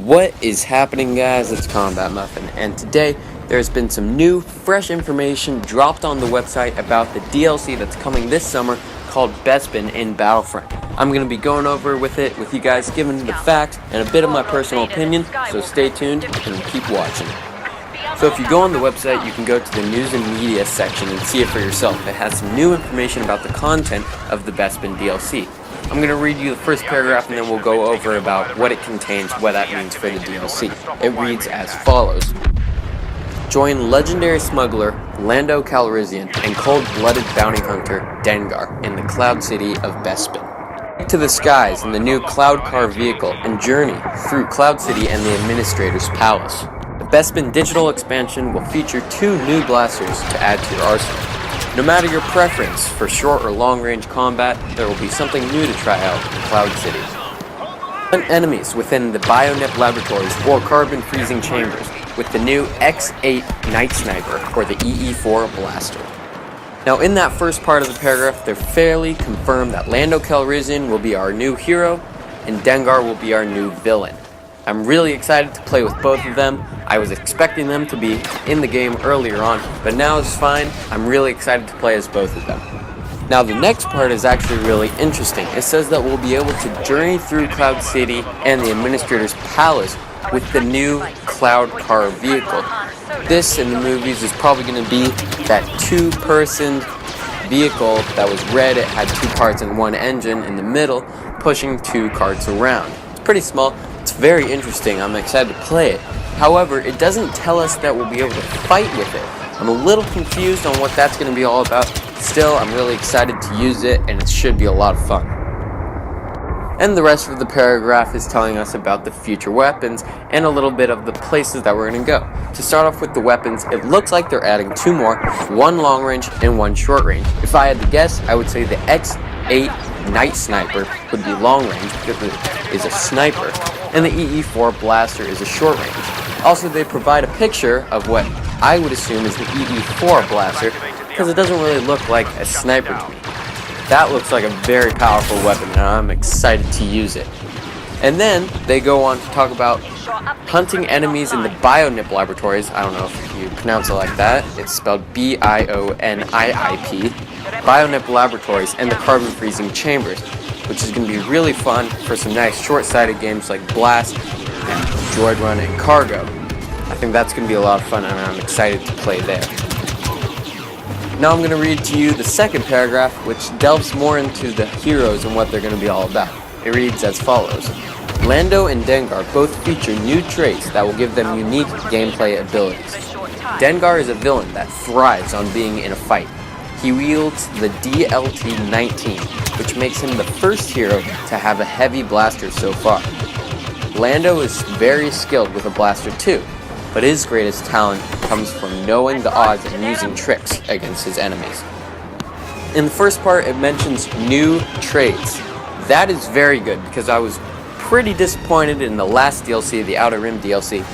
What is happening, guys? It's Combat Muffin, and today there's been some new, fresh information dropped on the website about the DLC that's coming this summer called Bespin in Battlefront. I'm going to be going over with it with you guys, giving the facts and a bit of my personal opinion, so stay tuned and keep watching. So if you go on the website, you can go to the news and media section and see it for yourself. It has some new information about the content of the Bespin DLC. I'm going to read you the first paragraph and then we'll go over about what it contains, what that means for the DLC. It reads as follows. Join legendary smuggler Lando Calrissian and cold-blooded bounty hunter Dengar in the Cloud City of Bespin. Take to the skies in the new Cloud Car vehicle and journey through Cloud City and the Administrator's Palace. The Bespin digital expansion will feature 2 new blasters to add to your arsenal. No matter your preference for short or long-range combat, there will be something new to try out in Cloud City. Hunt enemies within the Bionip laboratories or carbon freezing chambers with the new X8 Night Sniper or the EE4 blaster. Now in that first part of the paragraph, they're fairly confirmed that Lando Calrissian will be our new hero and Dengar will be our new villain. I'm really excited to play with both of them. I was expecting them to be in the game earlier on, but now it's fine. I'm really excited to play as both of them. Now the next part is actually really interesting. It says that we'll be able to journey through Cloud City and the Administrator's Palace with the new Cloud Car vehicle. This in the movies is probably going to be that 2-person vehicle that was red. It had 2 parts and 1 engine in the middle, pushing 2 carts around. It's pretty small. It's very interesting. I'm excited to play it. However, it doesn't tell us that we'll be able to fight with it. I'm a little confused on what that's going to be all about. Still, I'm really excited to use it, and it should be a lot of fun. And the rest of the paragraph is telling us about the future weapons and a little bit of the places that we're going to go. To start off with the weapons, it looks like they're adding 2 more, 1 long range and 1 short range. If I had to guess, I would say the X8 Night Sniper would be long range because it is a sniper, and the EE4 blaster is a short range. Also, they provide a picture of what I would assume is the EE4 blaster because it doesn't really look like a sniper to me. That looks like a very powerful weapon and I'm excited to use it. And then they go on to talk about hunting enemies in the Bionip laboratories. I don't know if you pronounce it like that. It's spelled B-I-O-N-I-I-P. Bionip laboratories and the carbon freezing chambers, which is going to be really fun for some nice short-sighted games like Blast, and Droid Run, and Cargo. I think that's going to be a lot of fun and I'm excited to play there. Now I'm going to read to you the second paragraph, which delves more into the heroes and what they're going to be all about. It reads as follows. Lando and Dengar both feature new traits that will give them unique gameplay abilities. Dengar is a villain that thrives on being in a fight. He wields the DLT-19, which makes him the first hero to have a heavy blaster so far. Lando is very skilled with a blaster too, but his greatest talent comes from knowing the odds and using tricks against his enemies. In the first part, it mentions new traits. That is very good because I was pretty disappointed in the last DLC, the Outer Rim DLC,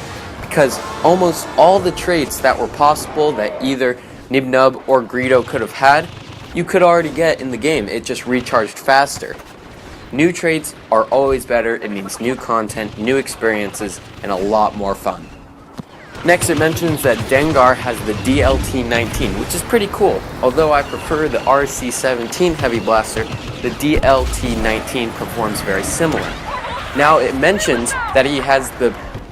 because almost all the traits that were possible that either Nib Nub or Greedo could have had, you could already get in the game. It just recharged faster. New traits are always better. It means new content, new experiences, and a lot more fun. Next, it mentions that Dengar has the DLT-19, which is pretty cool. Although I prefer the RC-17 heavy blaster, the DLT-19 performs very similar. Now, it mentions that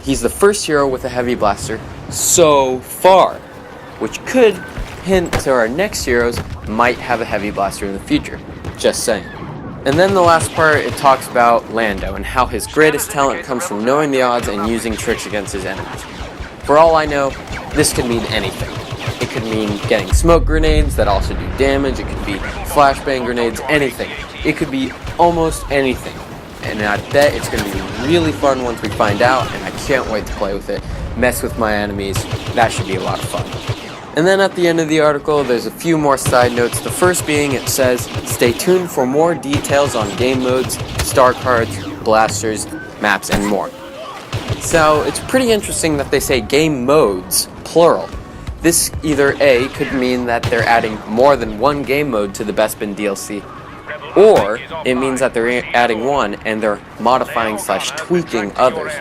he's the first hero with a heavy blaster so far, which could hint to our next heroes might have a heavy blaster in the future. Just saying. And then the last part, it talks about Lando and how his greatest talent comes from knowing the odds and using tricks against his enemies. For all I know, this could mean anything. It could mean getting smoke grenades that also do damage. It could be flashbang grenades, anything. It could be almost anything. And I bet it's going to be really fun once we find out, and I can't wait to play with it, mess with my enemies. That should be a lot of fun. And then at the end of the article, there's a few more side notes. The first being, it says, stay tuned for more details on game modes, star cards, blasters, maps, and more. So it's pretty interesting that they say game modes, plural. This either A, could mean that they're adding more than 1 game mode to the Bespin DLC, or it means that they're adding one and they're modifying / tweaking others.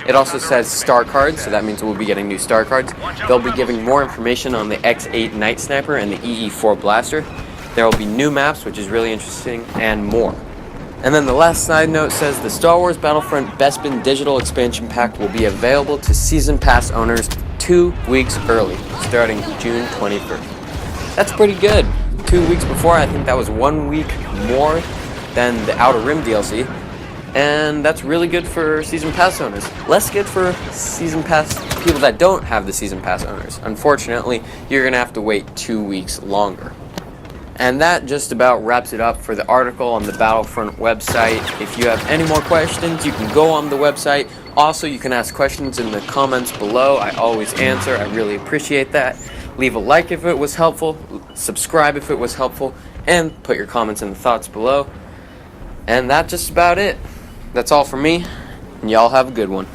It also says star cards, so that means we'll be getting new star cards. They'll be giving more information on the X8 Night Sniper and the EE4 Blaster. There will be new maps, which is really interesting, and more. And then the last side note says the Star Wars Battlefront Bespin Digital Expansion Pack will be available to Season Pass owners 2 weeks early, starting June 21st. That's pretty good. 2 weeks before, I think that was 1 week more than the Outer Rim DLC. And that's really good for Season Pass owners. Less good for Season Pass people that don't have the Season Pass owners. Unfortunately, you're going to have to wait 2 weeks longer. And that just about wraps it up for the article on the Battlefront website. If you have any more questions, you can go on the website. Also, you can ask questions in the comments below. I always answer. I really appreciate that. Leave a like if it was helpful, subscribe if it was helpful, and put your comments and thoughts below. And that's just about it. That's all from me, and y'all have a good one.